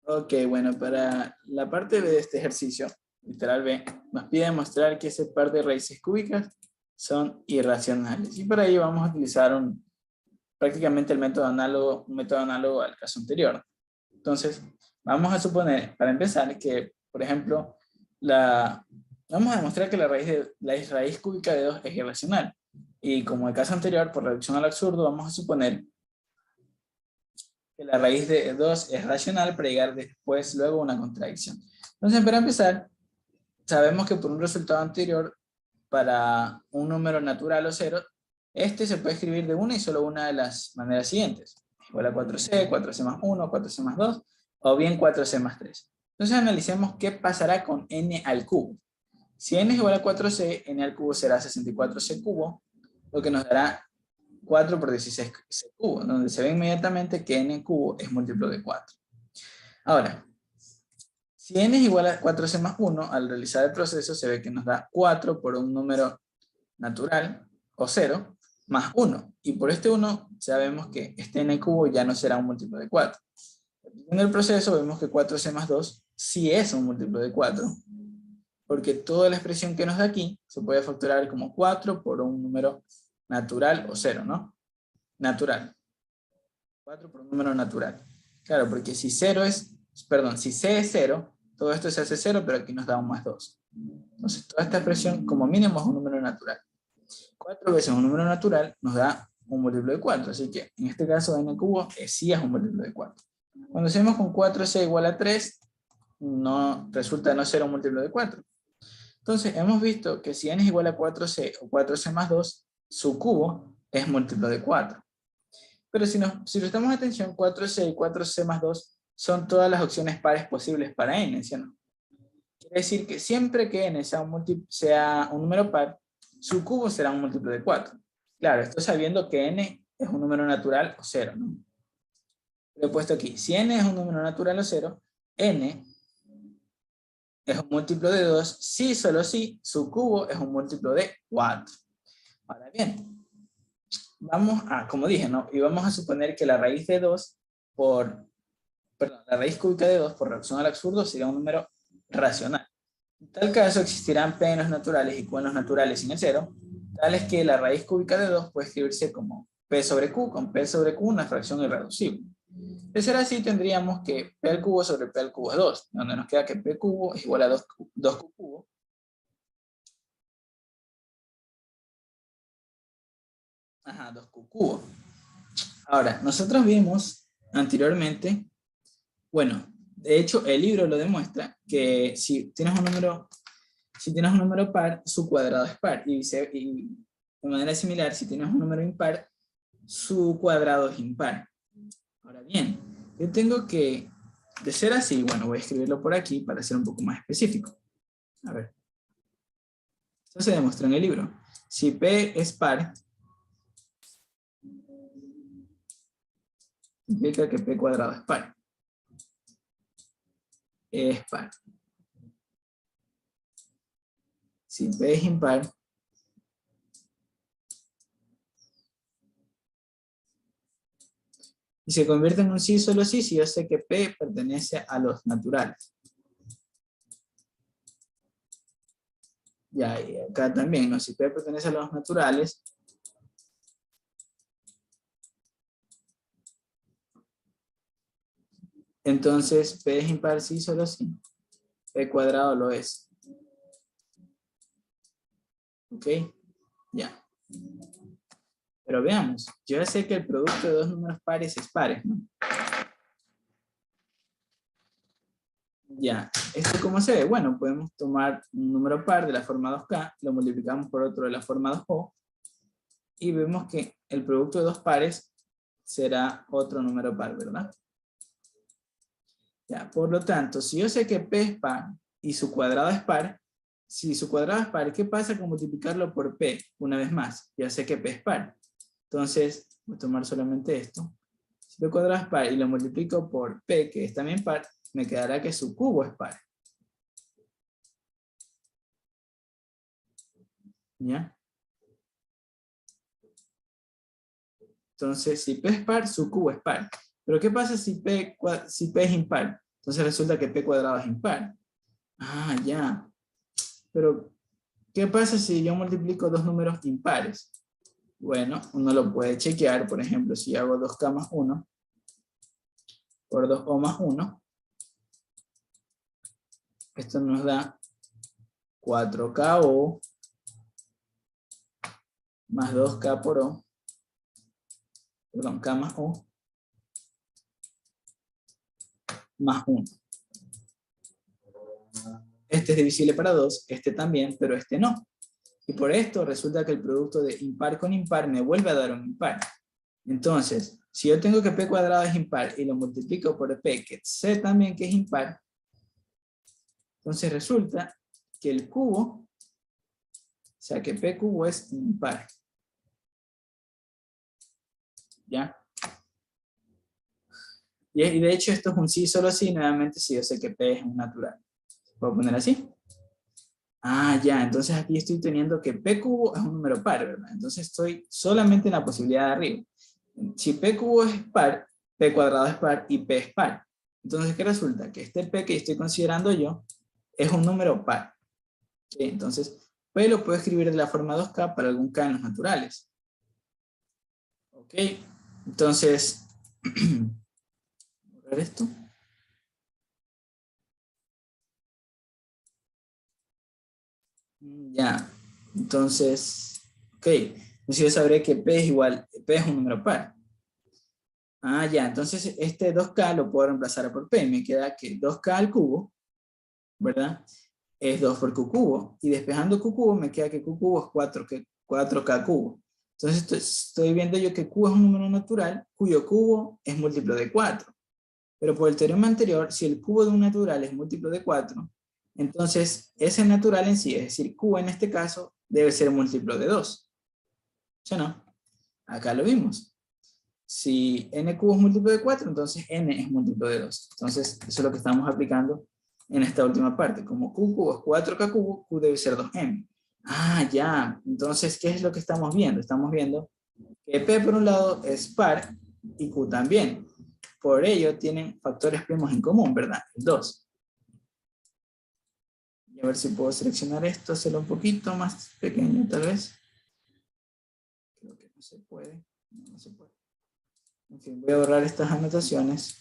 Ok, bueno, para la parte B de este ejercicio, literal B, nos pide demostrar que ese par de raíces cúbicas son irracionales. Y para ello vamos a utilizar prácticamente el método análogo, un método análogo al caso anterior. Entonces, vamos a suponer, para empezar, que, por ejemplo, vamos a demostrar que la raíz cúbica de 2 es irracional. Y como el caso anterior, por reducción al absurdo, vamos a suponer que la raíz de 2 es racional para llegar después luego a una contradicción. Entonces, para empezar, sabemos que por un resultado anterior, para un número natural o cero, este se puede escribir de una y solo una de las maneras siguientes. Igual a 4c, 4c más 1, 4c más 2, o bien 4c más 3. Entonces analicemos qué pasará con n al cubo. Si n es igual a 4c, n al cubo será 64c cubo, lo que nos dará 4 por 16c cubo, donde se ve inmediatamente que n cubo es múltiplo de 4. Ahora, si n es igual a 4c más 1, al realizar el proceso se ve que nos da 4 por un número natural o 0 más 1. Y por este 1 sabemos que este n cubo ya no será un múltiplo de 4. En el proceso vemos que 4c más 2 sí es un múltiplo de 4, porque toda la expresión que nos da aquí se puede factorar como 4 por un número natural o 0, ¿no? Natural. 4 por un número natural. Claro, porque si c es 0, todo esto se hace 0, pero aquí nos da un más 2. Entonces, toda esta expresión como mínimo es un número natural. 4 veces un número natural nos da un múltiplo de 4, así que en este caso n cubo sí es un múltiplo de 4. Cuando hacemos con 4c igual a 3, no, resulta no ser un múltiplo de 4. Entonces, hemos visto que si n es igual a 4c o 4c más 2, su cubo es múltiplo de 4. Pero si prestamos atención, 4c y 4c más 2 son todas las opciones pares posibles para n, ¿sí o no? Quiere decir que siempre que n sea un número par, su cubo será un múltiplo de 4. Claro, estoy sabiendo que n es un número natural o 0, ¿no? Lo he puesto aquí. Si n es un número natural o 0, n es un múltiplo de 2 si solo si su cubo es un múltiplo de 4. Ahora bien, como dije, ¿no? Y vamos a suponer que la raíz de 2 la raíz cúbica de 2 por reducción al absurdo sería un número racional. En tal caso existirán p en los naturales y q en los naturales sin el 0, tales que la raíz cúbica de 2 puede escribirse como p sobre q, con p sobre q una fracción irreducible. De ser así, tendríamos que p al cubo sobre p al cubo es 2, donde nos queda que p cubo es igual a 2q cubo. Ajá, 2q cubo. Ahora, nosotros vimos anteriormente, bueno, de hecho el libro lo demuestra, que si tienes un número par, su cuadrado es par. Y de manera similar, si tienes un número impar, su cuadrado es impar. Ahora bien, yo tengo que, de ser así, bueno, voy a escribirlo por aquí para ser un poco más específico. A ver. Esto se demuestra en el libro. Si P es par, implica que P cuadrado es par. Es par. Si P es impar, y se convierte en un sí solo sí, si yo sé que P pertenece a los naturales. Ya, y acá también, ¿no? Si P pertenece a los naturales, entonces P es impar sí solo sí. P cuadrado lo es. ¿Ok? Ya. Pero veamos, yo ya sé que el producto de dos números pares es pares, ¿no? Ya, ¿esto cómo se ve? Bueno, podemos tomar un número par de la forma 2K, lo multiplicamos por otro de la forma 2O, y vemos que el producto de dos pares será otro número par, ¿verdad? Ya, por lo tanto, si yo sé que P es par y su cuadrado es par, si su cuadrado es par, ¿qué pasa con multiplicarlo por P? Una vez más, ya sé que P es par. Entonces, voy a tomar solamente esto. Si P cuadrado es par y lo multiplico por P, que es también par, me quedará que su cubo es par. ¿Ya? Entonces, si P es par, su cubo es par. Pero ¿qué pasa si P es impar? Entonces resulta que p cuadrado es impar. Ah, ya. Pero, ¿qué pasa si yo multiplico dos números impares? Bueno, uno lo puede chequear, por ejemplo, si hago 2k más 1 por 2o más 1, esto nos da 4ko más 2k por o, perdón, k más o, más 1. Este es divisible para 2, este también, pero este no. Y por esto resulta que el producto de impar con impar me vuelve a dar un impar. Entonces, si yo tengo que p cuadrado es impar y lo multiplico por p, que sé también que es impar, entonces resulta que el cubo, o sea que p cubo es impar. ¿Ya? Y de hecho esto es un sí solo sí, nuevamente si yo sé que p es un natural. ¿Puedo poner así? Ah, ya, entonces aquí estoy teniendo que p cubo es un número par, ¿verdad? Entonces estoy solamente en la posibilidad de arriba. Si p cubo es par, p cuadrado es par y p es par. Entonces, ¿qué resulta? Que este p que estoy considerando yo es un número par. ¿Sí? Entonces, p lo puedo escribir de la forma 2k para algún k en los naturales. ¿Ok? Entonces, borrar esto. Ya, entonces, ok. Entonces yo sabré que p es igual, p es un número par. Ah, ya, entonces este 2k lo puedo reemplazar por p. Me queda que 2k al cubo, ¿verdad? Es 2 por q cubo. Y despejando q cubo me queda que q cubo es 4k cubo. Entonces estoy viendo yo que q es un número natural cuyo cubo es múltiplo de 4. Pero por el teorema anterior, si el cubo de un natural es múltiplo de 4, entonces ese natural en sí, es decir, q en este caso, debe ser múltiplo de 2. ¿Sí o no? Acá lo vimos. Si n cubo es múltiplo de 4, entonces n es múltiplo de 2. Entonces, eso es lo que estamos aplicando en esta última parte. Como q cubo es 4k cubo, q debe ser 2m. Ah, ya. Entonces, ¿qué es lo que estamos viendo? Estamos viendo que p por un lado es par y q también. Por ello, tienen factores primos en común, ¿verdad? El 2. Y a ver si puedo seleccionar esto, hacerlo un poquito más pequeño, tal vez. Creo que no se puede. No se puede. En fin, voy a borrar estas anotaciones.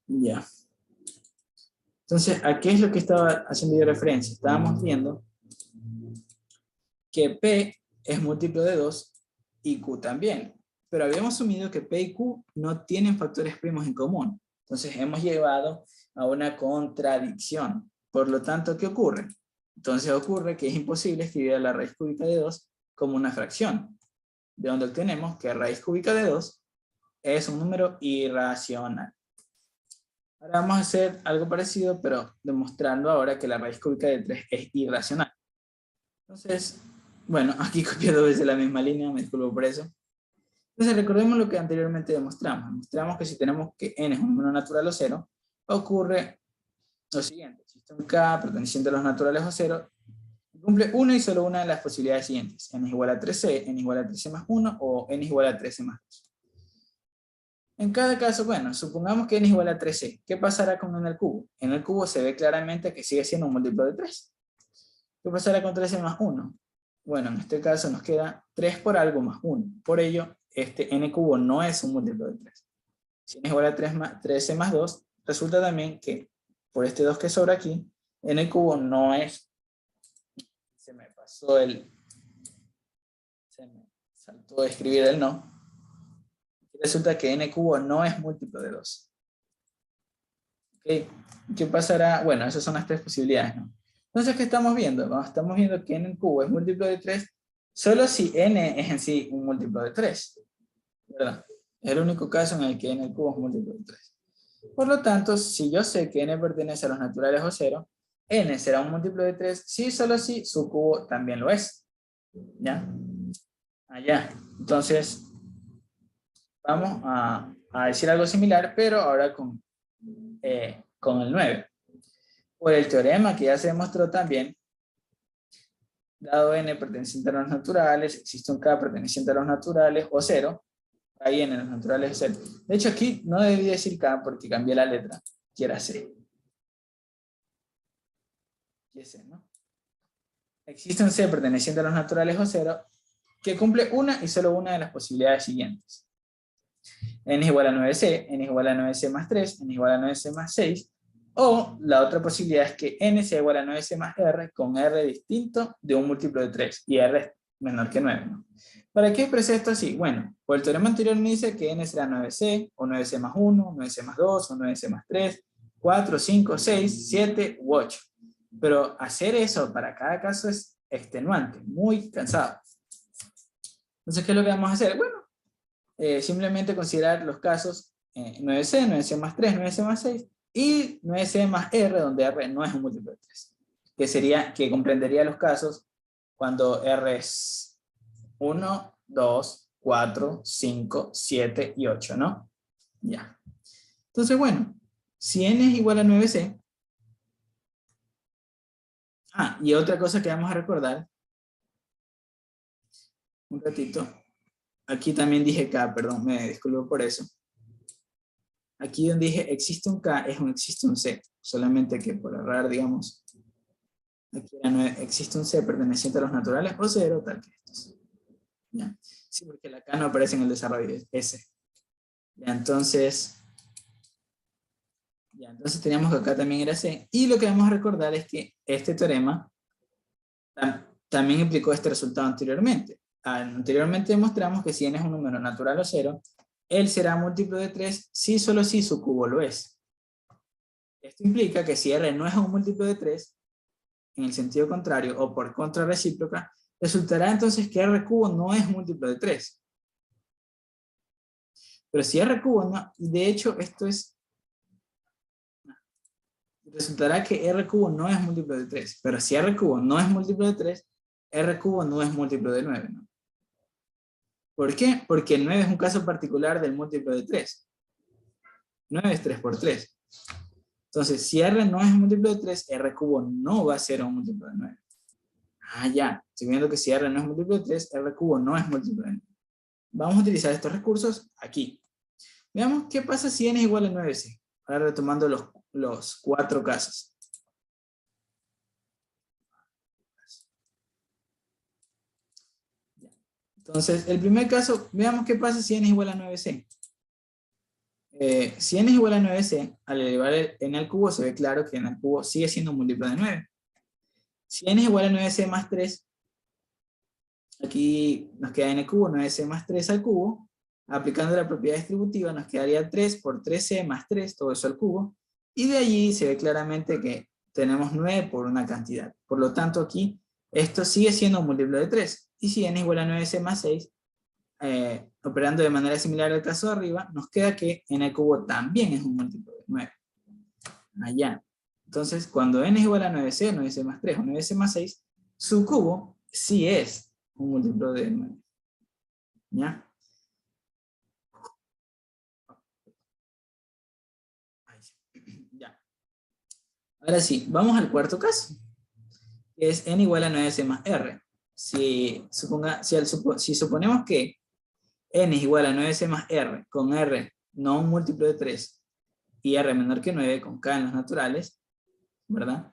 Ya. Entonces, ¿a qué es lo que estaba haciendo yo referencia? Estábamos viendo que P es múltiplo de 2 y Q también. Pero habíamos asumido que P y Q no tienen factores primos en común. Entonces, hemos llevado a una contradicción. Por lo tanto, ¿qué ocurre? Entonces ocurre que es imposible escribir a la raíz cúbica de 2 como una fracción, de donde obtenemos que raíz cúbica de 2 es un número irracional. Ahora vamos a hacer algo parecido, pero demostrando ahora que la raíz cúbica de 3 es irracional. Entonces, bueno, aquí copié dos veces la misma línea, me disculpo por eso. Entonces recordemos lo que anteriormente demostramos. Demostramos que si tenemos que n es un número natural o 0, ocurre lo siguiente. Existe un k perteneciente a los naturales o 0, cumple una y solo una de las posibilidades siguientes. N es igual a 3c, n es igual a 13 más 1 o n es igual a 13 más 2. En cada caso, bueno, supongamos que n es igual a 13. ¿Qué pasará con n al cubo? N al cubo se ve claramente que sigue siendo un múltiplo de 3. ¿Qué pasará con 13 más 1? Bueno, en este caso nos queda 3 por algo más 1. Por ello, este n cubo no es un múltiplo de 3. Si n es igual a 13 más 2, resulta también que por este 2 que sobra aquí, n cubo no es... Se me pasó el... Se me saltó de escribir el no. Resulta que n cubo no es múltiplo de 2. ¿Okay? ¿Qué pasará? Bueno, esas son las tres posibilidades, ¿no? Entonces, ¿qué estamos viendo? ¿No? Estamos viendo que n cubo es múltiplo de 3 solo si n es en sí un múltiplo de 3, ¿verdad? Es el único caso en el que n cubo es múltiplo de 3. Por lo tanto, si yo sé que n pertenece a los naturales o 0, n será un múltiplo de 3 si solo si su cubo también lo es. ¿Ya? Allá. Entonces, vamos a decir algo similar, pero ahora con el 9. Por el teorema que ya se demostró también, dado n perteneciente a los naturales, existe un k perteneciente a los naturales, o 0, ahí n los naturales es 0. De hecho aquí no debí decir k porque cambié la letra, que era c. Y es c, ¿no? Existe un c perteneciente a los naturales o 0 que cumple una y solo una de las posibilidades siguientes. N es igual a 9c, n es igual a 9c más 3, n es igual a 9c más 6, o la otra posibilidad es que n sea igual a 9c más r con r distinto de un múltiplo de 3 y r es menor que 9, ¿no? ¿Para qué expresé esto así? Bueno, por el teorema anterior me dice que n será 9c, o 9c más 1, 9c más 2, o 9c más 3, 4, 5, 6, 7 u 8. Pero hacer eso para cada caso es extenuante, muy cansado. Entonces, ¿qué es lo que vamos a hacer? Bueno, simplemente considerar los casos 9c, 9c más 3, 9c más 6 y 9c más r, donde r no es un múltiplo de 3, que comprendería los casos cuando r es 1, 2, 4, 5, 7 y 8, ¿no? Ya. Entonces, bueno, si n es igual a 9c, y otra cosa que vamos a recordar, un ratito, aquí también dije k, perdón, me disculpo por eso. Aquí donde dije existe un k, existe un c, solamente que por errar, digamos, aquí existe un c perteneciente a los naturales o 0, tal que estos. ¿Ya? Sí, porque la k no aparece en el desarrollo de S. ¿Ya? Entonces teníamos que acá también era C, y lo que vamos a recordar es que este teorema también implicó este resultado anteriormente. Anteriormente demostramos que si n es un número natural o 0, él será múltiplo de 3 si solo si su cubo lo es. Esto implica que si R no es un múltiplo de 3, en el sentido contrario, o por contra recíproca, resultará entonces que R cubo no es múltiplo de 3. Pero si R cubo no, y de hecho esto es, resultará que R cubo no es múltiplo de 3, pero si R cubo no es múltiplo de 3, R cubo no es múltiplo de 9, ¿no? ¿Por qué? Porque el 9 es un caso particular del múltiplo de 3. 9 es 3 por 3. Entonces, si R no es múltiplo de 3, R cubo no va a ser un múltiplo de 9. Ya. Estoy viendo que si R no es múltiplo de 3, R cubo no es múltiplo de 9. Vamos a utilizar estos recursos aquí. Veamos qué pasa si n es igual a 9c. Ahora retomando los 4 casos. Entonces, el primer caso, veamos qué pasa si n es igual a 9c. Si n es igual a 9c, al elevar el n al cubo, se ve claro que n al cubo sigue siendo un múltiplo de 9. Si n es igual a 9c más 3, aquí nos queda n cubo, 9c más 3 al cubo. Aplicando la propiedad distributiva nos quedaría 3 por 3c más 3, todo eso al cubo. Y de allí se ve claramente que tenemos 9 por una cantidad. Por lo tanto aquí, esto sigue siendo un múltiplo de 3. Y si n es igual a 9c más 6, operando de manera similar al caso de arriba, nos queda que n al cubo también es un múltiplo de 9. Allá. Entonces, cuando n es igual a 9c, 9c más 3 o 9c más 6, su cubo sí es un múltiplo de 9. ¿Ya? Ya. Ahora sí, vamos al cuarto caso, que es n igual a 9c más r. Si suponemos que n es igual a 9c más r, con r no un múltiplo de 3, y r menor que 9, con k en los naturales, ¿verdad?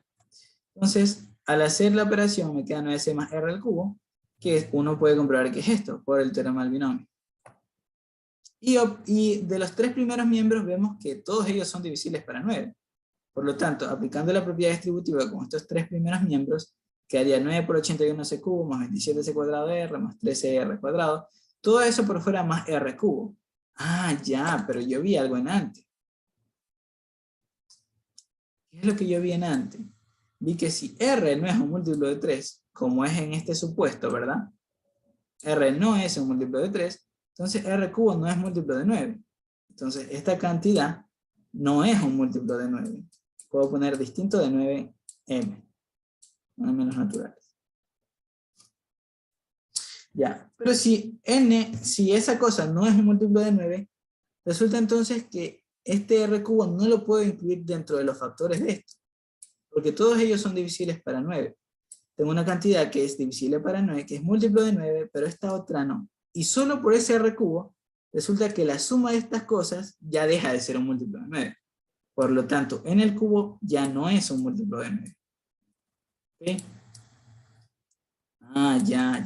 Entonces, al hacer la operación me queda 9c más r al cubo, que uno puede comprobar que es esto, por el teorema del binomio. Y de los 3 primeros miembros vemos que todos ellos son divisibles para 9. Por lo tanto, aplicando la propiedad distributiva con estos 3 primeros miembros, quedaría 9 por 81c cubo más 27c cuadrado de r más 13r cuadrado. Todo eso por fuera más r cubo. Ya, pero yo vi algo en antes. ¿Qué es lo que yo vi en antes? Vi que si r no es un múltiplo de 3, como es en este supuesto, ¿verdad? R no es un múltiplo de 3, entonces r cubo no es múltiplo de 9. Entonces esta cantidad no es un múltiplo de 9. Puedo poner distinto de 9m, no menos naturales. Ya, pero si esa cosa no es un múltiplo de 9, resulta entonces que este r cubo no lo puedo incluir dentro de los factores de esto, porque todos ellos son divisibles para 9. tengo una cantidad que es divisible para 9, que es múltiplo de 9, pero esta otra no. Y solo por ese R cubo, resulta que la suma de estas cosas ya deja de ser un múltiplo de 9. Por lo tanto, n al cubo ya no es un múltiplo de 9. ¿Ok? Ah, ya.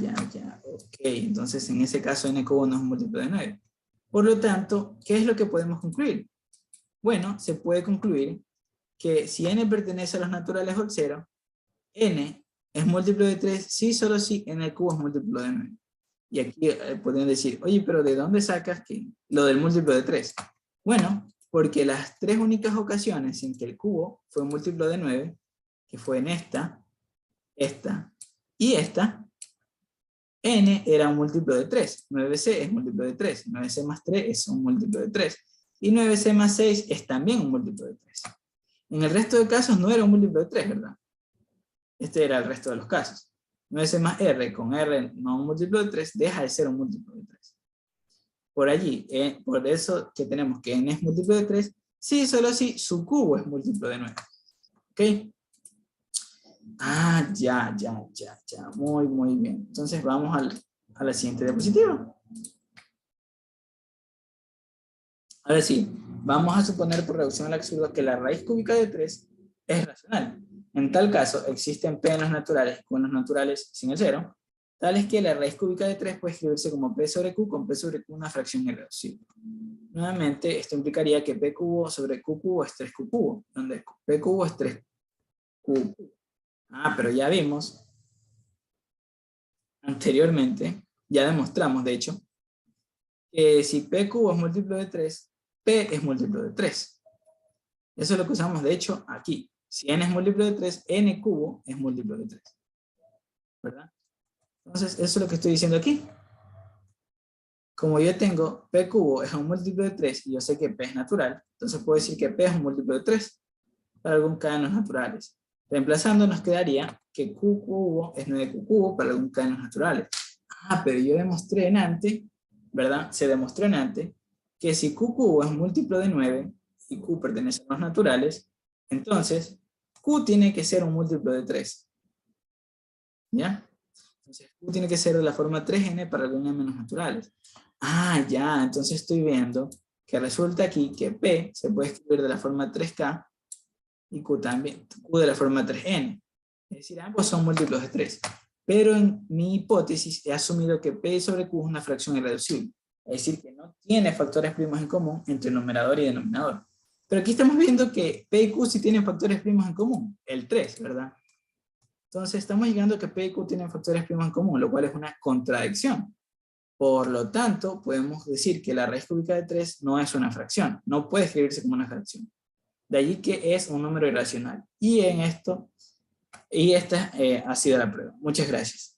Ok, entonces en ese caso n cubo no es un múltiplo de 9. Por lo tanto, ¿qué es lo que podemos concluir? Bueno, se puede concluir que si n pertenece a los naturales o al 0, n es múltiplo de 3 si solo si n al cubo es múltiplo de 9. Y aquí podrían decir, oye, pero ¿de dónde sacas que lo del múltiplo de 3? Bueno, porque las 3 únicas ocasiones en que el cubo fue múltiplo de 9, que fue en esta y esta, n era un múltiplo de 3. 9c es múltiplo de 3. 9c más 3 es un múltiplo de 3. Y 9c más 6 es también un múltiplo de 3. En el resto de casos no era un múltiplo de 3, ¿verdad? Este era el resto de los casos. 9c más r con r no un múltiplo de 3 deja de ser un múltiplo de 3. Por allí, por eso que tenemos que n es múltiplo de 3, sí, solo si su cubo es múltiplo de 9. ¿Ok? Ah, ya. Muy bien. Entonces vamos a la siguiente diapositiva. Ahora sí, vamos a suponer por reducción al absurdo que la raíz cúbica de 3 es racional. En tal caso, existen p en los naturales con los naturales sin el 0, tales que la raíz cúbica de 3 puede escribirse como p sobre q con p sobre q una fracción irreducible. Nuevamente, esto implicaría que p cubo sobre q cubo es 3q cubo, donde p cubo es 3q cubo. Ah, pero ya vimos anteriormente, ya demostramos de hecho, que si p cubo es múltiplo de 3, p es múltiplo de 3. Eso es lo que usamos de hecho aquí. Si n es múltiplo de 3, n cubo es múltiplo de 3. ¿Verdad? Entonces, eso es lo que estoy diciendo aquí. Como yo tengo p cubo es un múltiplo de 3 y yo sé que p es natural, entonces puedo decir que p es un múltiplo de 3 para algún k en los naturales. Reemplazando nos quedaría que q cubo es 9q cubo para algún k en los naturales. Ah, pero yo demostré en antes, ¿verdad? Se demostró en antes que si q cubo es un múltiplo de 9 y q pertenece a los naturales, entonces q tiene que ser un múltiplo de 3. ¿Ya? Entonces q tiene que ser de la forma 3n para algún n menos naturales. Ah, ya, entonces estoy viendo que resulta aquí que p se puede escribir de la forma 3k y q también, q de la forma 3n. Es decir, ambos son múltiplos de 3. Pero en mi hipótesis he asumido que p sobre q es una fracción irreducible. Es decir, que no tiene factores primos en común entre numerador y denominador. Pero aquí estamos viendo que p y q sí tienen factores primos en común, el 3, ¿verdad? Entonces estamos llegando a que p y q tienen factores primos en común, lo cual es una contradicción. Por lo tanto, podemos decir que la raíz cúbica de 3 no es una fracción, no puede escribirse como una fracción. De allí que es un número irracional. Y esta ha sido la prueba. Muchas gracias.